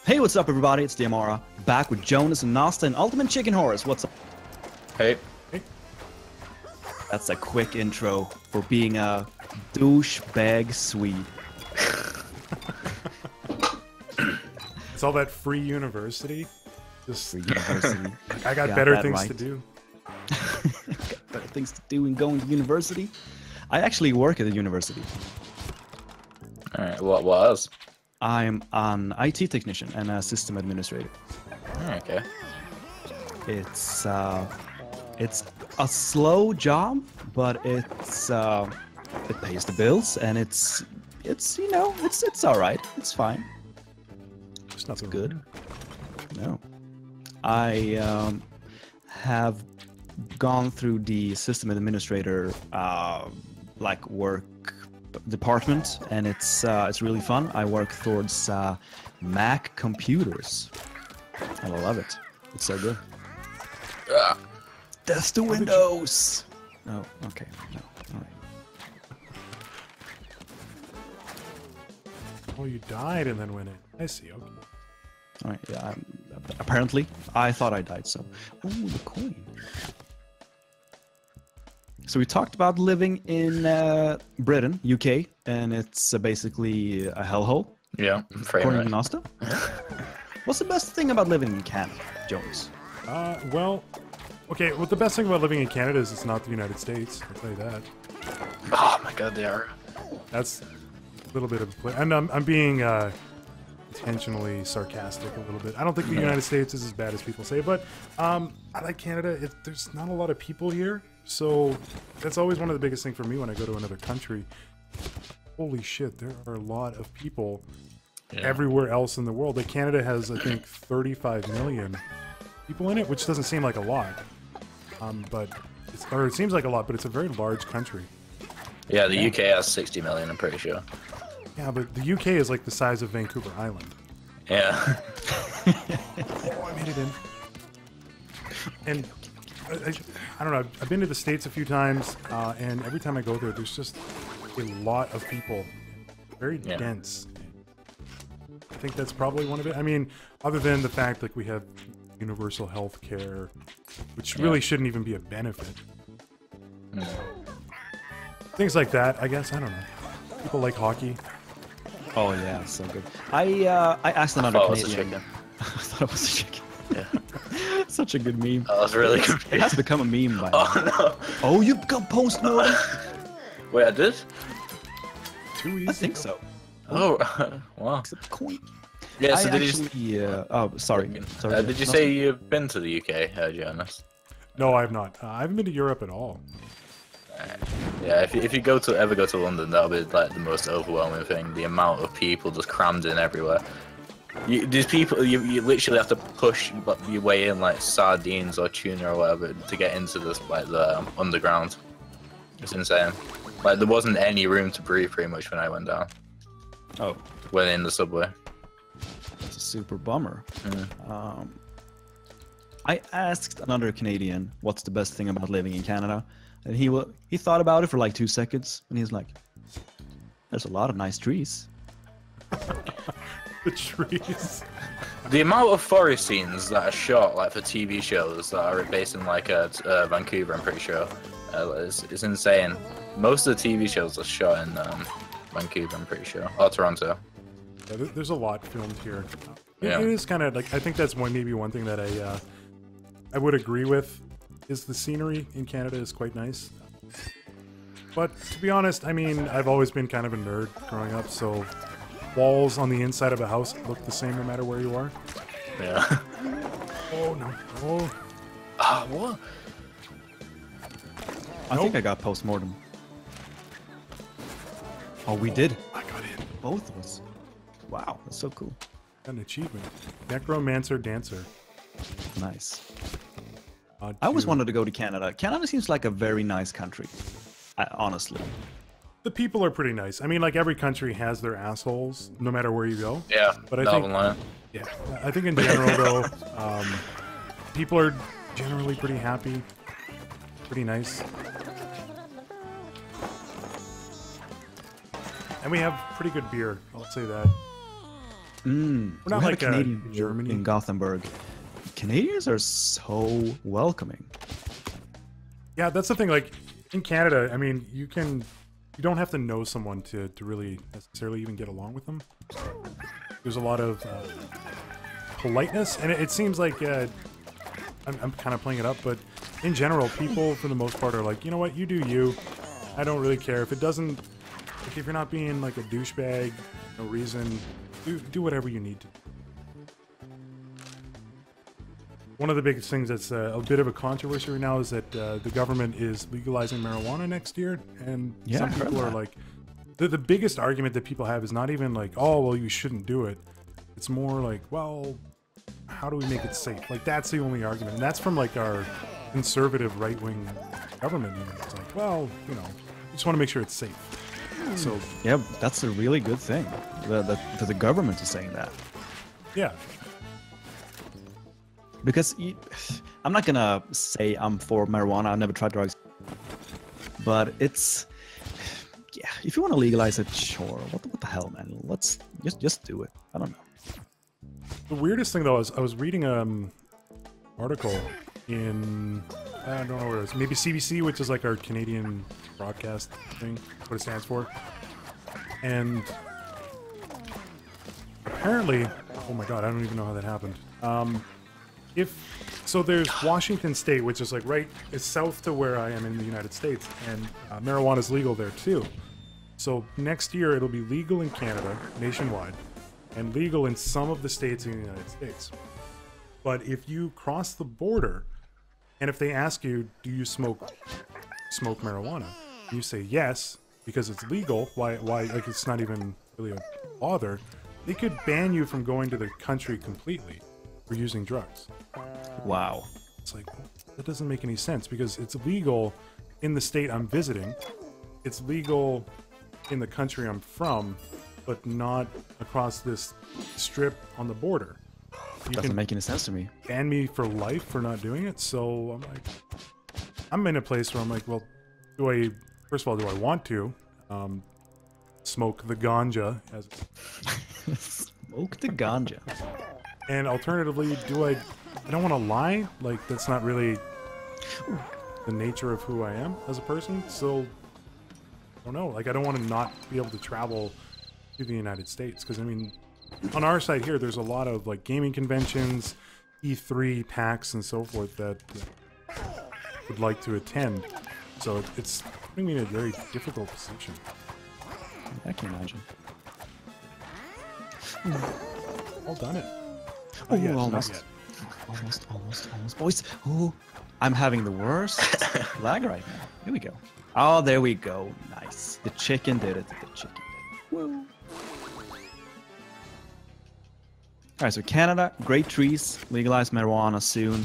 Hey, what's up, everybody? It's Dhiammara, back with Jonas and Nosta and Ultimate Chicken Horse. What's up? Hey. Hey. That's a quick intro for being a douchebag Swede. It's all that free university. Just Free university. I got better things to do. Got better things to do than going to university. I actually work at a university. All right. What was? I'm an IT technician and a system administrator. Okay. It's a slow job, but it pays the bills, and it's you know it's all right. It's fine. It's not It's good. No, I have gone through the system administrator like work department, and it's really fun. I work towards Mac computers, and I love it. It's so good. That's the Windows. Oh, okay. No, all right. Oh, you died and then went in. I see. Okay. All right. Yeah. Apparently, I thought I died. So, ooh, the coin. So we talked about living in Britain, UK, and it's basically a hellhole. Yeah. According to Nosta. What's the best thing about living in Canada, Jones? Well, okay. Well, the best thing about living in Canada is it's not the United States. I'll tell you that. Oh my God, they are. That's a little bit of a and I'm being intentionally sarcastic a little bit. I don't think the United States is as bad as people say, but I like Canada. There's not a lot of people here, so that's always one of the biggest things for me when I go to another country. Holy shit, there are a lot of people everywhere else in the world. Like Canada has, I think, 35 million people in it, which doesn't seem like a lot, but it seems like a lot, but it's a very large country. Yeah, the UK has 60 million, I'm pretty sure. Yeah, but the UK is like the size of Vancouver Island. Yeah. Oh, I made it in. And I don't know, I've been to the States a few times, and every time I go there, there's just a lot of people. Very dense. I think that's probably one of it. I mean, other than the fact like we have universal health care, which really shouldn't even be a benefit. Things like that, I guess. I don't know. People like hockey. Oh yeah, so good. I asked another Canadian. I thought it was a chicken. Yeah. Such a good meme. Oh, that's really good. It has become a meme by now. Oh no. Oh, you got post-mortem? Wait, I did? Too easy. I think so. Oh, wow. Except coin. Yeah, so I oh, sorry. Did you say you've been to the UK, Jonas? No, I have not. I haven't been to Europe at all. Yeah, if you ever go to London, that'll be like the most overwhelming thing. The amount of people just crammed in everywhere. These people, you literally have to push your way in like sardines or tuna or whatever to get into this like the underground. It's insane. Like there wasn't any room to breathe pretty much when I went down. Oh, Went in the subway. that's a super bummer. I asked another Canadian what's the best thing about living in Canada, and he thought about it for like 2 seconds, and he's like, "There's a lot of nice trees." The trees. The amount of forest scenes that are shot like for TV shows that are based in like Vancouver, I'm pretty sure, is insane. Most of the TV shows are shot in Vancouver, I'm pretty sure, or Toronto. Yeah, there's a lot filmed here. Yeah. It is kind of like, I think that's maybe one thing that I would agree with, is the scenery in Canada is quite nice. But to be honest, I mean, I've always been kind of a nerd growing up, so walls on the inside of a house look the same no matter where you are. Yeah. Oh no. Oh. Ah, what? I think I got post-mortem. Oh, we did. I got in. Both of us. Wow, that's so cool. Got an achievement. Necromancer Dancer. Nice. I always wanted to go to Canada. Canada seems like a very nice country, honestly. The people are pretty nice. I mean, like every country has their assholes, no matter where you go. Yeah, but I think, I think in general though, people are generally pretty happy, pretty nice. And we have pretty good beer, I'll say that. Mm. We're not We have like a Canadian in Germany. in Gothenburg. Canadians are so welcoming. Yeah, that's the thing. Like in Canada, I mean, you don't have to know someone to really necessarily even get along with them. There's a lot of politeness, and it seems like I'm kind of playing it up, but in general, people for the most part are like, you know what, you do you. I don't really care if it doesn't. Like, if you're not being like a douchebag, no reason, do whatever you need to. One of the biggest things that's a bit of a controversy right now is that the government is legalizing marijuana next year, and some people are like, the biggest argument that people have is not even like, oh, well, you shouldn't do it. It's more like, well, how do we make it safe? Like, that's the only argument, and that's from like our conservative right-wing government. You know, it's like, well, you know, we just want to make sure it's safe. So yeah, that's a really good thing that the government is saying that. Yeah. Because I'm not gonna say I'm for marijuana. I've never tried drugs, but it's if you want to legalize it, sure. What the hell, man? Let's just do it. I don't know. The weirdest thing though is I was reading article in I don't know what it is, maybe CBC, which is like our Canadian broadcast thing, what it stands for, and apparently, oh my god, I don't even know how that happened. So there's Washington State, which is like it's south to where I am in the United States, and marijuana is legal there too. So next year it'll be legal in Canada, nationwide, and legal in some of the states in the United States. But if you cross the border, and if they ask you, do you smoke marijuana? You say yes, because it's legal. Why, like it's not even really a bother. They could ban you from going to the country completely for using drugs. Wow. It's like, that doesn't make any sense because it's legal in the state I'm visiting. It's legal in the country I'm from, but not across this strip on the border. Doesn't make any sense to me. Ban me for life for not doing it. So I'm like, I'm in a place where I'm like, well, first of all, do I want to smoke the ganja? Smoke the ganja. And alternatively, I don't want to lie. Like, that's not really the nature of who I am as a person. So, I don't know. Like, I don't want to not be able to travel to the United States. Because, I mean, on our side here, there's a lot of, like, gaming conventions, E3 packs, and so forth that would like to attend. So, it's putting me in a very difficult position. I can imagine. All done it. Oh, Not yet, almost. Almost. Boys, oh, I'm having the worst lag right now. Here we go. Oh, there we go. Nice. The chicken did it. The chicken did it. Woo. Alright, so Canada, great trees, legalize marijuana soon.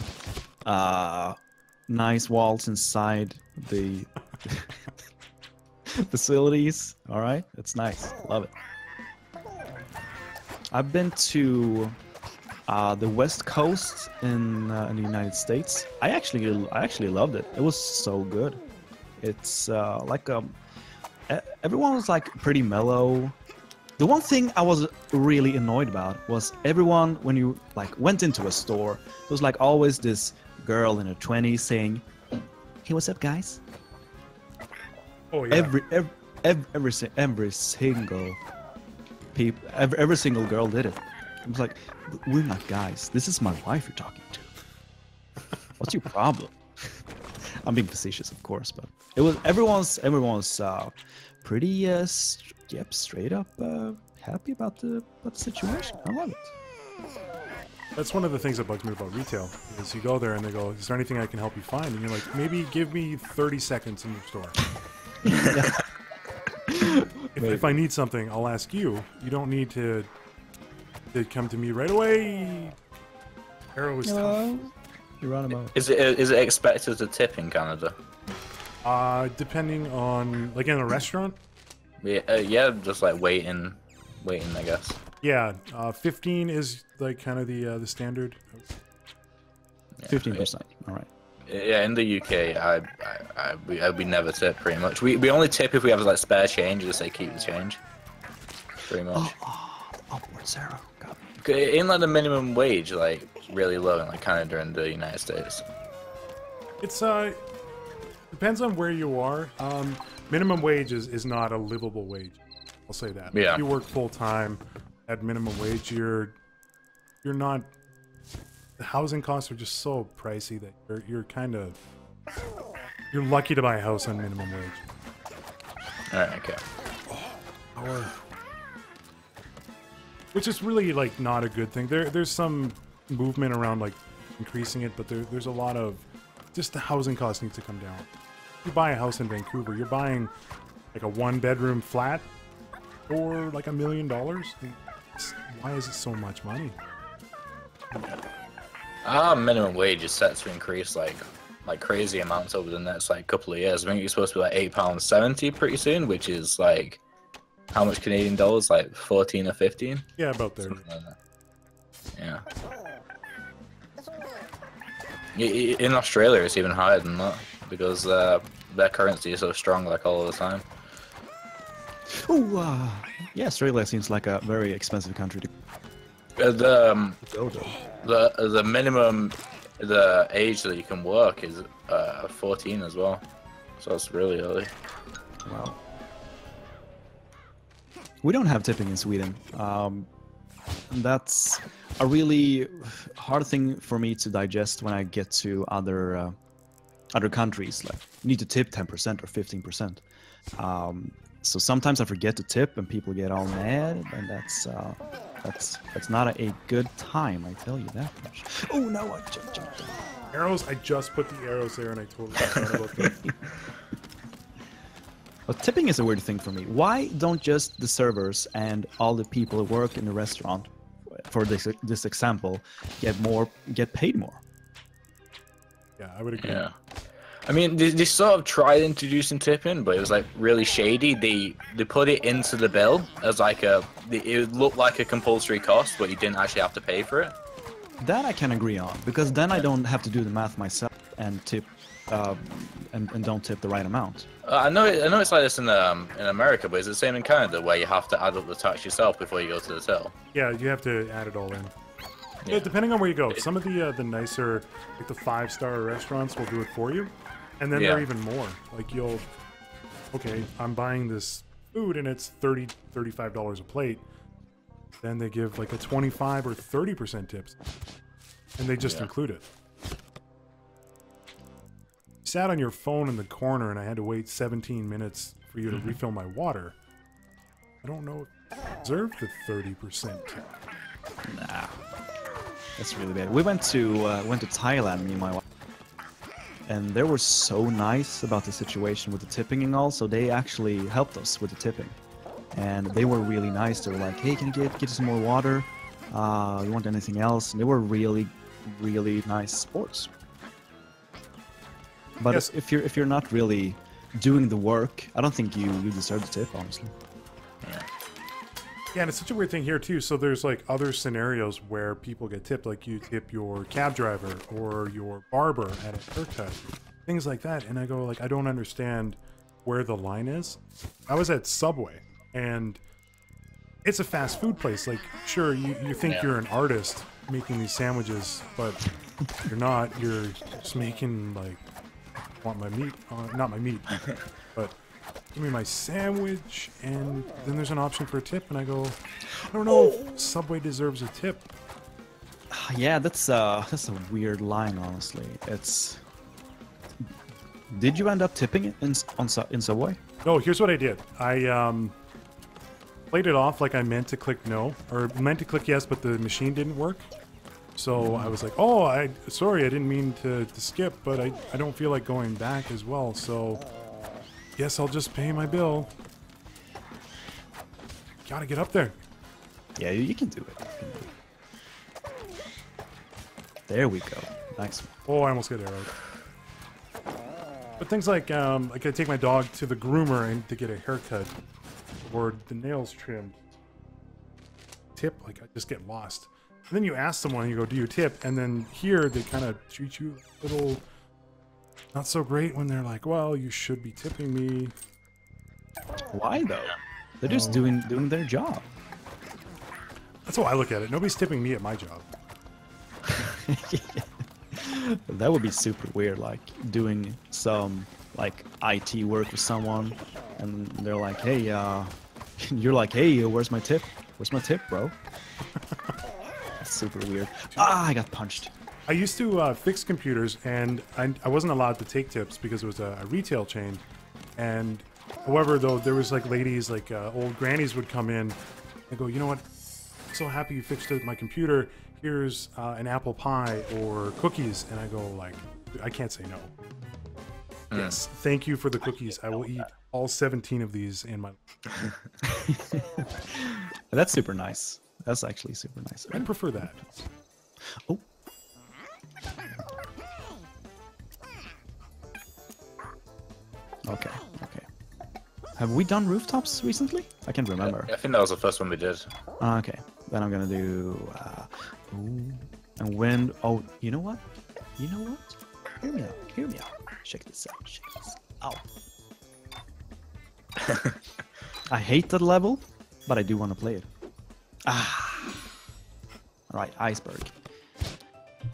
Nice walls inside the facilities. Alright, it's nice. Love it. I've been to the West Coast in the United States. I actually loved it. It was so good. It's like everyone was like pretty mellow. The one thing I was really annoyed about was everyone, when you like went into a store, there was like always this girl in her 20s saying, "Hey, what's up, guys?" Oh yeah. Every single girl did it. I was like, we're not guys. This is my wife you're talking to. What's your problem? I'm being facetious, of course, but it was everyone's pretty straight up happy about the situation. I love it. That's one of the things that bugs me about retail is you go there and they go, "Is there anything I can help you find?" And you're like, "Maybe give me 30 seconds in your store." If I need something, I'll ask you. You don't need to come to me right away. Arrow is tough. You're on about. Is it expected to tip in Canada? Depending on, like, in a restaurant. Yeah, just like waiting, I guess. Yeah, 15 is like kind of the standard. 15%. All right. Yeah, in the UK, we never tip pretty much. We only tip if we have like spare change, just say keep the change. Pretty much. Oh, Zero. God. In like the minimum wage, like really low in like Canada and the United States. It's depends on where you are. Minimum wage is not a livable wage. I'll say that. Yeah. If you work full time at minimum wage, you're not. The housing costs are just so pricey that you're kind of you're lucky to buy a house on minimum wage. All right, okay. Which is really like not a good thing. There's some movement around like increasing it, but there's a lot of just the housing costs need to come down. If you buy a house in Vancouver, you're buying like a 1-bedroom flat for like $1 million. Why is it so much money? Minimum wage is set to increase like crazy amounts over the next like couple of years. I think it's supposed to be like £8.70 pretty soon, which is like how much Canadian dollars? Like 14 or 15? Yeah, about there. Yeah. In Australia, it's even higher than that because their currency is so strong, like all the time. Oh, yeah, Australia seems like a very expensive country to go to. The minimum, the age that you can work is 14 as well, so it's really early. Wow. We don't have tipping in Sweden. That's a really hard thing for me to digest when I get to other countries. Like, you need to tip 10% or 15%. So sometimes I forget to tip, and people get all mad, and that's not a good time. I tell you that much. Oh no! I jumped down. Arrows. I just put the arrows there, and I totally forgot about them. But tipping is a weird thing for me. Why don't just the servers and all the people who work in the restaurant, for this example, get paid more? Yeah, I would agree. Yeah. I mean, they sort of tried introducing tipping, but it was like really shady. They put it into the bill as like it looked like a compulsory cost, but you didn't actually have to pay for it. That I can agree on, because then I don't have to do the math myself and tip, and don't tip the right amount. I know it's like this in America, but it's the same in Canada where you have to add up the tax yourself before you go to the till. Yeah, you have to add it all in. Yeah, depending on where you go. Some of the nicer, like the 5-star restaurants will do it for you. And then they're even more. Like okay, I'm buying this food and it's $35 a plate. Then they give like a 25 or 30% tips. And they just include it. Sat on your phone in the corner and I had to wait 17 minutes for you to refill my water. I don't know if I deserve the 30% tip. Nah. That's really bad. We went to Thailand, me and my wife. And they were so nice about the situation with the tipping and all, so they actually helped us with the tipping. And they were really nice. They were like, hey, can you get some more water? You want anything else? And they were really, really nice sports. But Yes. if you're not really doing the work, I don't think you deserve the tip, honestly. Yeah, and it's such a weird thing here too. So there's like other scenarios where people get tipped, like you tip your cab driver or your barber at a haircut, things like that. And I go like, I don't understand where the line is. I was at Subway, and it's a fast food place. Like, sure, you think you're an artist making these sandwiches, but you're not. You're just making like, want my meat? Not my meat, but. Give me my sandwich, and then there's an option for a tip, and I go, I don't know if Subway deserves a tip. Yeah, that's a weird line, honestly. Did you end up tipping it in Subway? No, here's what I did. I played it off like I meant to click no, or meant to click yes, but the machine didn't work. So I was like, oh, sorry, I didn't mean to skip, but I don't feel like going back as well, so... Guess I'll just pay my bill. Gotta get up there. Yeah, you can do it. There we go. Nice. Oh, I almost got arrowed. But things like I take my dog to the groomer and to get a haircut, or the nails trimmed. Tip, like I just get lost. And then you ask someone, and you go, "Do you tip?" And then here they kind of treat you a little. Not so great when they're like, well, you should be tipping me. Why though? They're just doing their job. That's how I look at it. Nobody's tipping me at my job. That would be super weird, like doing some like IT work with someone, and they're like, "Hey, you're like, hey, where's my tip? Where's my tip, bro?" That's super weird. Ah, I got punched. I used to fix computers, and I wasn't allowed to take tips because it was a retail chain. And however, though, there was like ladies, like old grannies would come in and go, "You know what? I'm so happy you fixed my computer. Here's an apple pie or cookies." And I go like, I can't say no. Yes, thank you for the cookies. I will eat all 17 of these in my... That's super nice. That's actually super nice. I prefer that. Oh. Okay, okay. Have we done rooftops recently? I can't remember. I think that was the first one we did. Okay, then I'm gonna do... ooh, and wind... Oh, you know what? You know what? Hear me out. Hear me out. Check this out. Check this out. I hate that level, but I do want to play it. Ah. Alright, iceberg.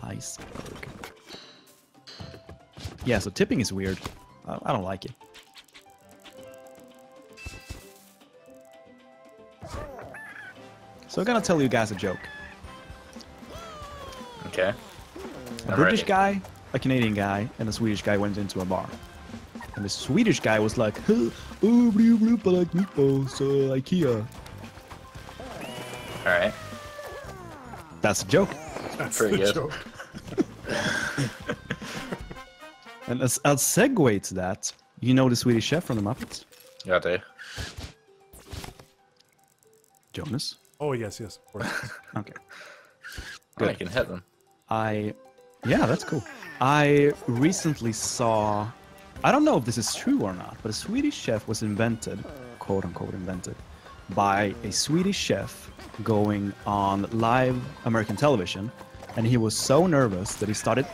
Iceberg. Yeah, so tipping is weird. I don't like it. So I'm gonna tell you guys a joke. Okay. A British guy, a Canadian guy, and a Swedish guy went into a bar. And the Swedish guy was like, "Oh, blue, blue, I like meatballs, IKEA." Alright. That's a joke. That's Pretty the good. joke. And as I'll segue to that, you know the Swedish chef from the Muppets? Yeah, I do. Jonas? Oh, yes, yes, of course. Okay. Good. I can hit them. Yeah, that's cool. I recently saw, I don't know if this is true or not, but a Swedish chef was invented, quote unquote invented, by a Swedish chef going on live American television, and he was so nervous that he started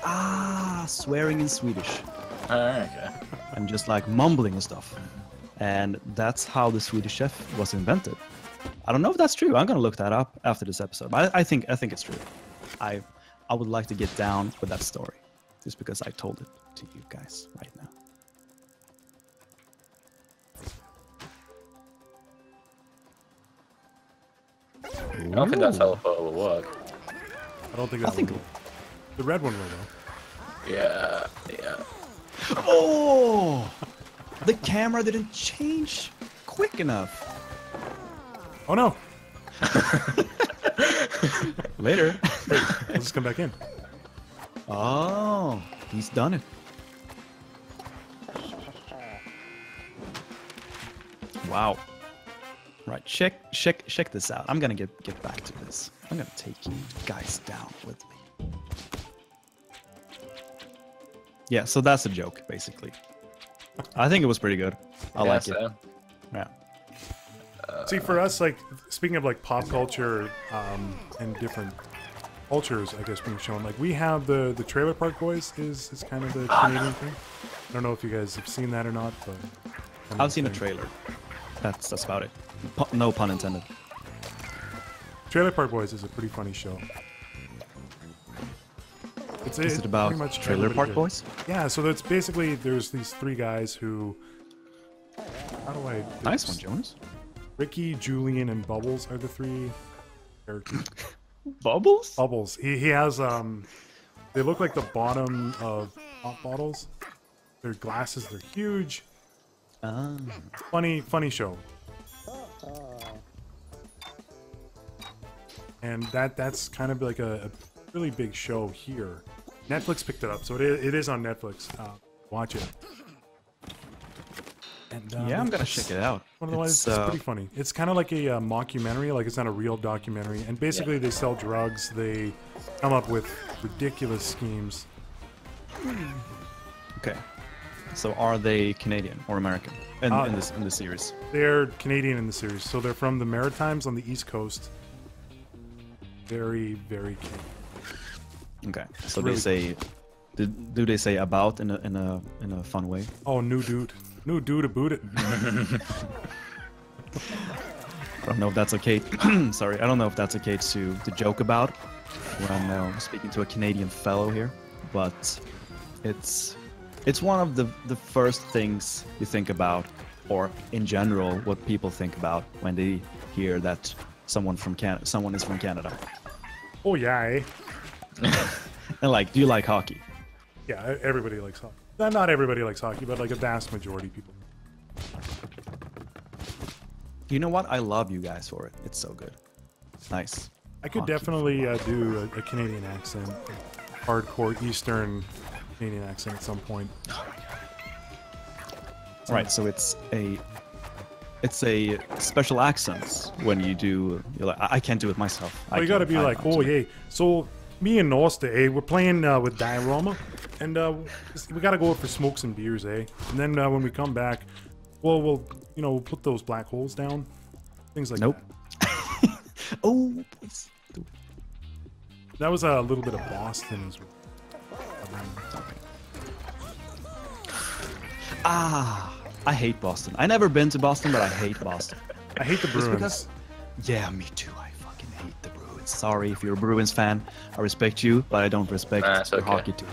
swearing in Swedish Okay. and just like mumbling and stuff. And that's how the Swedish chef was invented. I don't know if that's true. I'm gonna look that up after this episode. But I think it's true. I would like to get down with that story, just because I told it to you guys right now. I don't think that teleport will work. I don't think I that think. will. The red one will, though. Yeah, yeah. Oh, the camera didn't change quick enough. Oh, no. Later. I'll just come back in. Oh, he's done it. Wow. Right, check this out. I'm gonna get back to this. I'm gonna take you guys down with me. Yeah, so that's a joke, basically. I think it was pretty good. I like it. Yeah. See, for us, like, speaking of, like, pop culture and different cultures, I guess, being shown, like, we have the Trailer Park Boys is kind of the Canadian thing. I don't know if you guys have seen that or not, but... I've seen a trailer. That's about it. No pun intended. Trailer Park Boys is a pretty funny show. Is it about pretty much Trailer everybody Park did. Boys? Yeah, so it's basically, there's these three guys who... How do I... Nice one, Jonas. Ricky, Julian, and Bubbles are the three characters. Bubbles? Bubbles. He has, they look like the bottom of pop bottles. Their glasses, they're huge. Funny show. And that's kind of like a really big show here. Netflix picked it up, so it is on Netflix. Watch it. And, Yeah, I'm gonna check it out. Otherwise, it's pretty funny. It's kind of like a mockumentary, like it's not a real documentary. And basically, they sell drugs. They come up with ridiculous schemes. Okay. So are they Canadian or American in the series? They're Canadian in the series, so they're from the Maritimes on the East Coast. Very, very Canadian. Okay. So really they say, do they say about in a fun way? Oh, new dude about it. don't know if that's okay. Sorry, I don't know if that's okay to joke about when speaking to a Canadian fellow here, but it's one of the first things you think about, or in general, what people think about when they hear that someone is from Canada. Oh yeah. And like, do you like hockey? Yeah, everybody likes hockey. Not everybody likes hockey, but like a vast majority of people. You know what? I love you guys for it. It's so good. Nice. I could Hockey. definitely do a Canadian accent, hardcore Eastern Canadian accent at some point. Right, so it's a special accent when you do. You're like, I can't do it myself. Well, you gotta be like, oh yeah. So me and Nosta, we're playing with Dhiammara, and we gotta go out for smokes and beers, And then when we come back, we'll put those black holes down, things like nope. that. Oh, please. That was a little bit of Boston as well. I hate Boston. I never been to Boston, but I hate Boston. I hate the Bruins. Because, yeah, me too. I fucking hate the Bruins. Sorry if you're a Bruins fan. I respect you, but I don't respect your hockey team.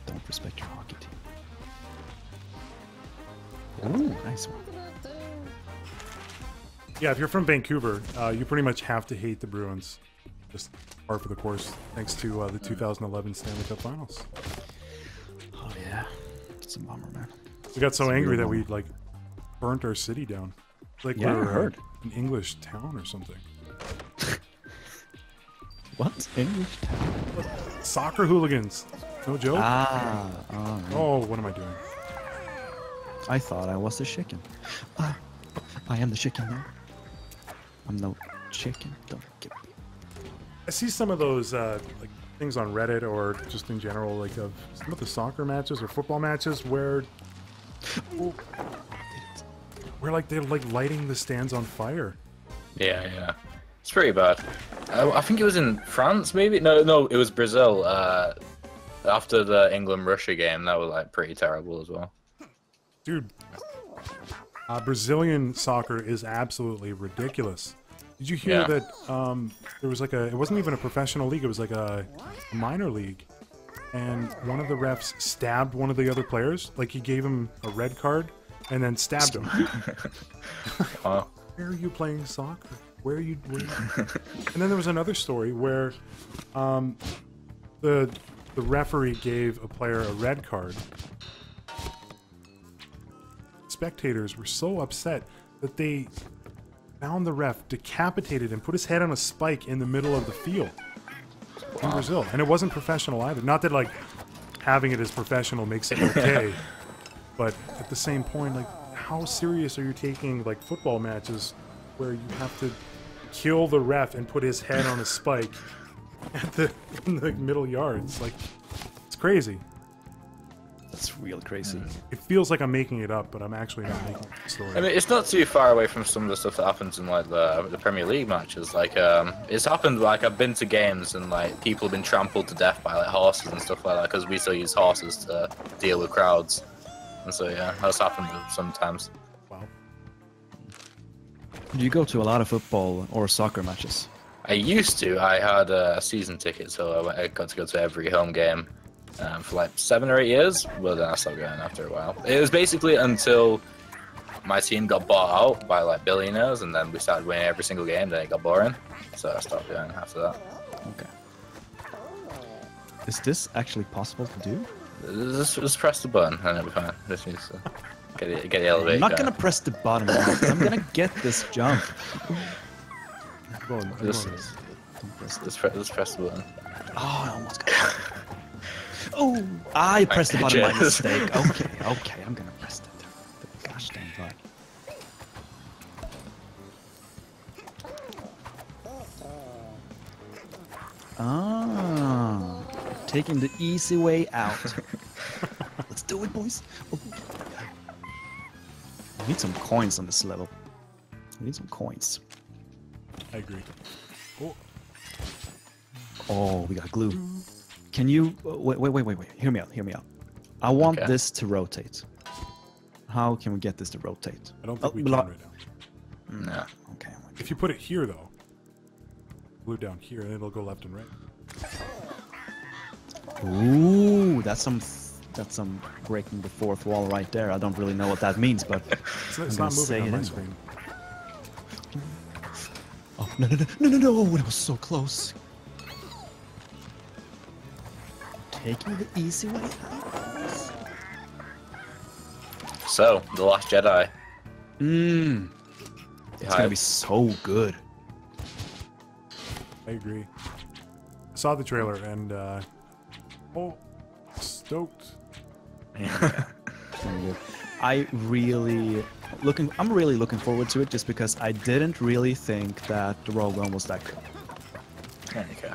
Don't respect your hockey team. Ooh, nice one. Yeah, if you're from Vancouver, you pretty much have to hate the Bruins. Just par for the course, thanks to the 2011 Stanley Cup Finals. Oh yeah, it's a bummer, man. We got so angry that we like burnt our city down. Like Yeah, we I were heard. an English town or something. What? English town? Soccer hooligans. No joke. Oh, what am I doing? I thought I was the chicken. I am the chicken now. I'm no chicken. Don't get me. I see some of those like things on Reddit or just in general, like of some of the soccer matches or football matches where like they're like lighting the stands on fire. Yeah. It's pretty bad. I think it was in France, maybe? No, it was Brazil. After the England-Russia game, that was like pretty terrible as well. Dude, Brazilian soccer is absolutely ridiculous. Did you hear that there was like it wasn't even a professional league, it was like a minor league. And one of the refs stabbed one of the other players. Like he gave him a red card and then stabbed him. Wow. Where are you playing soccer? Where are you? And then there was another story where the referee gave a player a red card. Spectators were so upset that they found the ref, decapitated him, put his head on a spike in the middle of the field in Brazil. And it wasn't professional either. Not that like having it as professional makes it okay, but at the same point, like how serious are you taking like football matches where you have to kill the ref and put his head on a spike in the middle yards? Like, it's crazy. That's real crazy. It feels like I'm making it up, but I'm actually not making up the story. I mean, it's not too far away from some of the stuff that happens in like the Premier League matches. Like, it's happened. Like, I've been to games and like people have been trampled to death by like horses and stuff like that because we still use horses to deal with crowds. And so yeah, that's happened sometimes. Wow. Do you go to a lot of football or soccer matches? I used to. I had a season ticket, so I got to go to every home game for like 7 or 8 years. But then I stopped going after a while. It was basically until my team got bought out by like billionaires, and then we started winning every single game. Then it got boring, so I stopped going after that. Okay. Is this actually possible to do? Just press the button and it'll be fine. Just needs to get the elevator. I'm not gonna press the button. I'm gonna get this jump. Go on, Just press the button. Oh, I almost got it. Oh, I pressed the button by Cheers. mistake. Okay, I'm gonna press the gosh dang button. Ah, taking the easy way out. Let's do it, boys. Oh. We need some coins on this level. We need some coins. I agree. Oh, we got glue. Can you wait? Hear me out. I want this to rotate. How can we get this to rotate? I don't think we can right now. No. Okay. If you put it here, though, glue down here, and it'll go left and right. Ooh, that's some breaking the fourth wall right there. I don't really know what that means, but It's not moving on my screen. Oh, no, it was so close. Taking the easy way out. So, The Last Jedi. It's gonna be so good. I agree. I saw the trailer and stoked. I'm really looking forward to it just because I didn't really think that Rogue One was that good. Okay.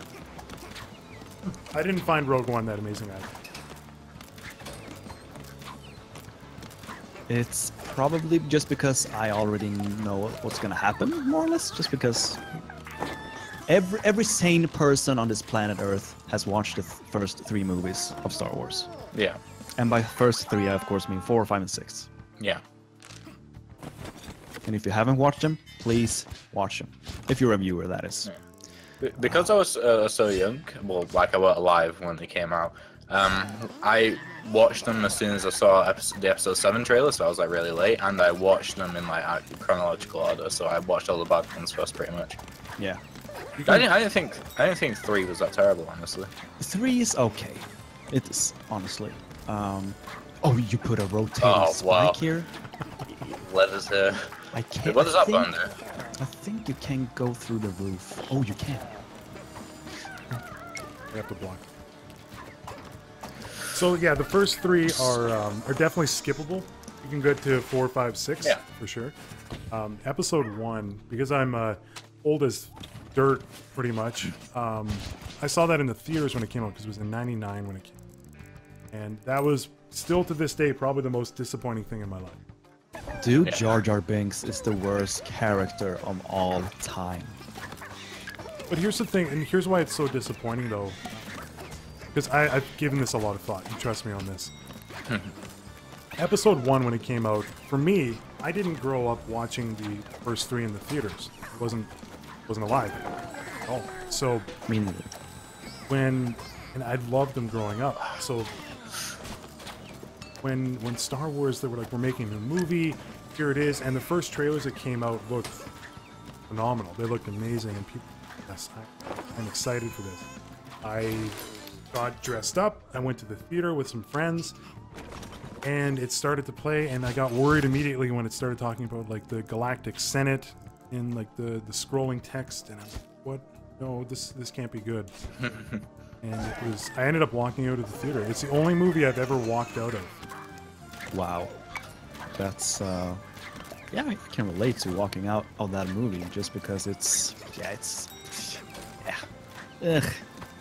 I didn't find Rogue One that amazing either. It's probably just because I already know what's gonna happen, more or less. Just because every sane person on this planet Earth has watched the first 3 movies of Star Wars. Yeah. And by first 3, I of course mean 4, 5, and 6. Yeah. And if you haven't watched them, please watch them. If you're a viewer, that is. Yeah. Because I was so young, well, like I was alive when they came out, I watched them as soon as I saw the episode 7 trailer, so I was like really late, and I watched them in like chronological order, so I watched all the bad ones first pretty much. Yeah. I didn't think 3 was that terrible, honestly. 3 is okay. It is, honestly. Oh, you put a rotating spike here? Let us I can't. What does that button do? I think you can go through the roof. Oh, you can. You have to block. So yeah, the first 3 are definitely skippable. You can go to 4, 5, 6 for sure. Episode 1, because I'm old as dirt, pretty much. I saw that in the theaters when it came out because it was in '99 when it came out. And that was still to this day probably the most disappointing thing in my life. Dude, Jar Jar Binks is the worst character of all time. But here's the thing, and here's why it's so disappointing though. Because I've given this a lot of thought, you trust me on this. Episode 1, when it came out, for me, I didn't grow up watching the first 3 in the theaters. I wasn't alive at all. So, Me neither. and I loved them growing up. So when Star Wars, they were like, we're making a new movie, here it is, and the first trailers that came out looked phenomenal. They looked amazing, and people, yes, I'm excited for this. I got dressed up, I went to the theater with some friends, and it started to play, and I got worried immediately when it started talking about like the Galactic Senate in like the scrolling text, and I'm like, what? No, this can't be good. And it was, I ended up walking out of the theater. It's the only movie I've ever walked out of. Wow. That's, yeah, I can relate to walking out of that movie just because it's, yeah. Ugh.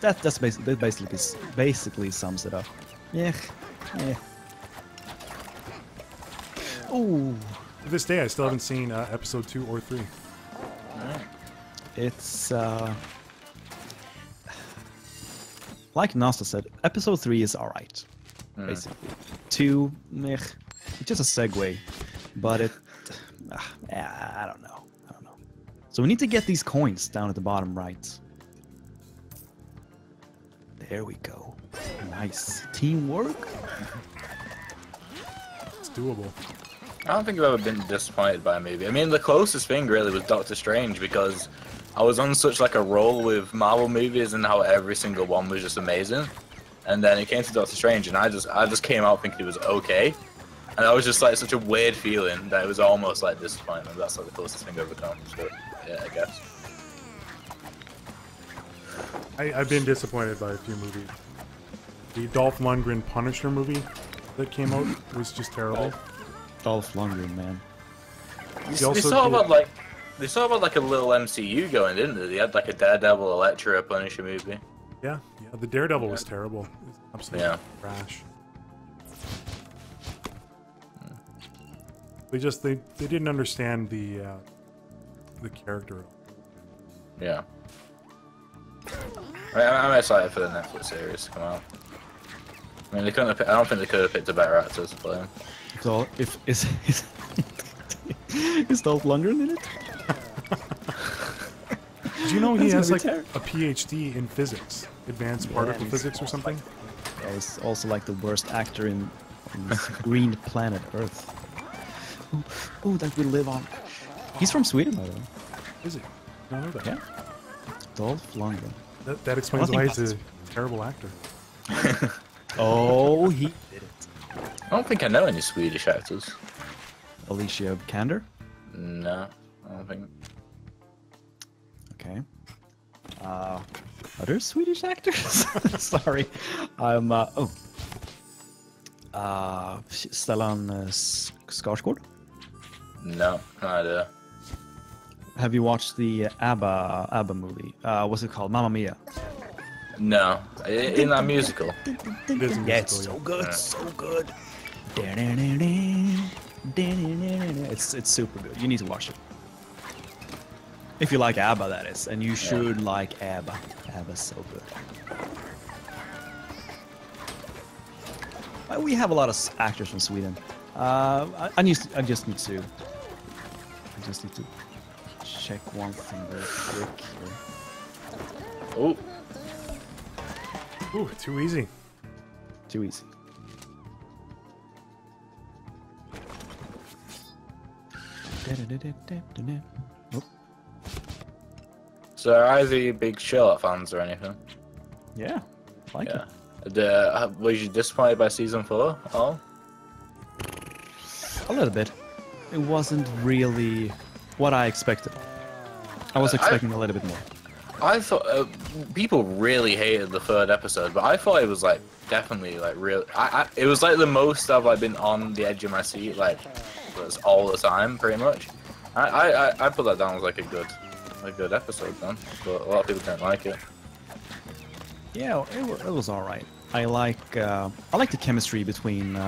That's basically sums it up. Yeah. Ooh. To this day, I still haven't seen episode 2 or 3. It's, like Nosta said, episode 3 is alright. Basically. 2, meh. It's just a segue. But it, I don't know. So we need to get these coins down at the bottom right. There we go. Nice. Teamwork. It's doable. I don't think I've ever been disappointed by a movie. I mean, the closest thing really was Doctor Strange, because I was on such like a roll with Marvel movies and how every single one was just amazing. And then it came to Doctor Strange, and I just came out thinking it was okay. And I was just like such a weird feeling that it was almost like disappointment. That's like the closest thing I've ever come. So yeah, I guess. I've been disappointed by a few movies. The Dolph Lundgren Punisher movie that came out was just terrible. Dolph Lundgren, man. They saw about like a little MCU going, didn't they? They had like a Daredevil, Elektra, Punisher movie. Yeah, the Daredevil was terrible. Absolutely trash. They didn't understand the character. Yeah. I'm excited for the Netflix series to come out. I mean, I don't think they could have picked a better actor to play him. So, is Dolph Lundgren in it? Did you know he That's has gonna like be a PhD in physics, advanced particle physics or something? Yeah, he's also like the worst actor on this green planet Earth. Oh, that we live on. He's from Sweden, by the way. Is he? I don't know that. Yeah. Dolph Lundgren. That explains I why think he's a terrible actor. Oh, he did it. I don't think I know any Swedish actors. Alicia Vikander. No, I don't think. Okay. Other Swedish actors? Sorry. I'm, Stellan Skarsgård. No, no idea. Have you watched the ABBA movie? What's it called? Mamma Mia. No, in that musical. It is a Yeah, it's musical, so good, so good. It's super good. You need to watch it. If you like ABBA, that is, and you should like ABBA. ABBA's so good. We have a lot of actors from Sweden. I just need to check one thing real quick here. Oh, Ooh, too easy. Too easy. Oh, so are either big Sherlock fans or anything? yeah, like it. Yeah. Was you disappointed by season 4? Oh, A little bit. It wasn't really what I expected. I was expecting a little bit more. I thought people really hated the 3rd episode, but I thought it was like definitely like real. It was like the most I've like been on the edge of my seat like was all the time, pretty much. I put that down as like a good episode then, but a lot of people didn't like it. Yeah, it was all right. I like the chemistry between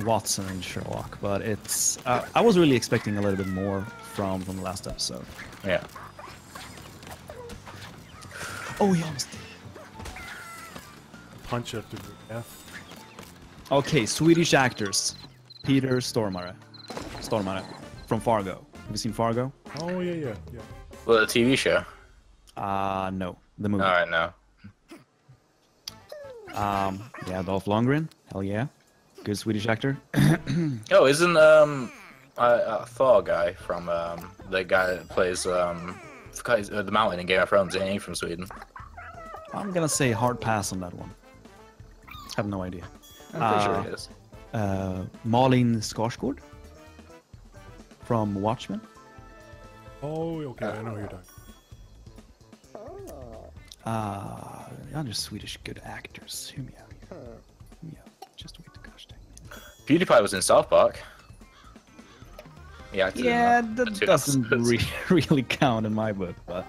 Watson and Sherlock, but it's I was really expecting a little bit more from the last episode. Yeah. Oh, he almost did. Punch after the death. Okay, Swedish actors. Peter Stormare from Fargo. Have you seen Fargo? Oh, yeah. Well, the TV show. No, the movie. All right, no. Yeah, Dolph Lundgren. Hell yeah, good Swedish actor. Oh, isn't Thor guy from the guy that plays the Mountain in Game of Thrones? Ain't he from Sweden? I'm gonna say hard pass on that one. I have no idea. I'm pretty sure he is. Malin Skarsgård from Watchmen. Oh, okay, I know who you're talking. Other Swedish good actors. Hear me out here. Hear me out. Just wait the gosh dang. PewDiePie was in South Park. Yeah, That doesn't really count in my book, but.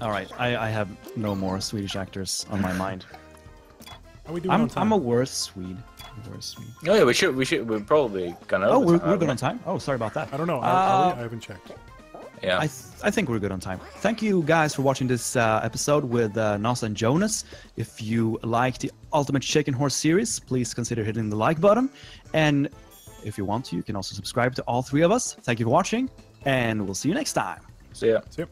All right, I have no more Swedish actors on my mind. Are we doing on time? I'm a worse Swede. Oh yeah, we're probably gonna. Oh, we're good on time. Oh, sorry about that. I don't know. I haven't checked. Yeah. I think we're good on time. Thank you guys for watching this episode with Nos and Jonas. If you like the Ultimate Chicken Horse series, please consider hitting the like button. And if you want to, you can also subscribe to all 3 of us. Thank you for watching, and we'll see you next time. See ya. See ya.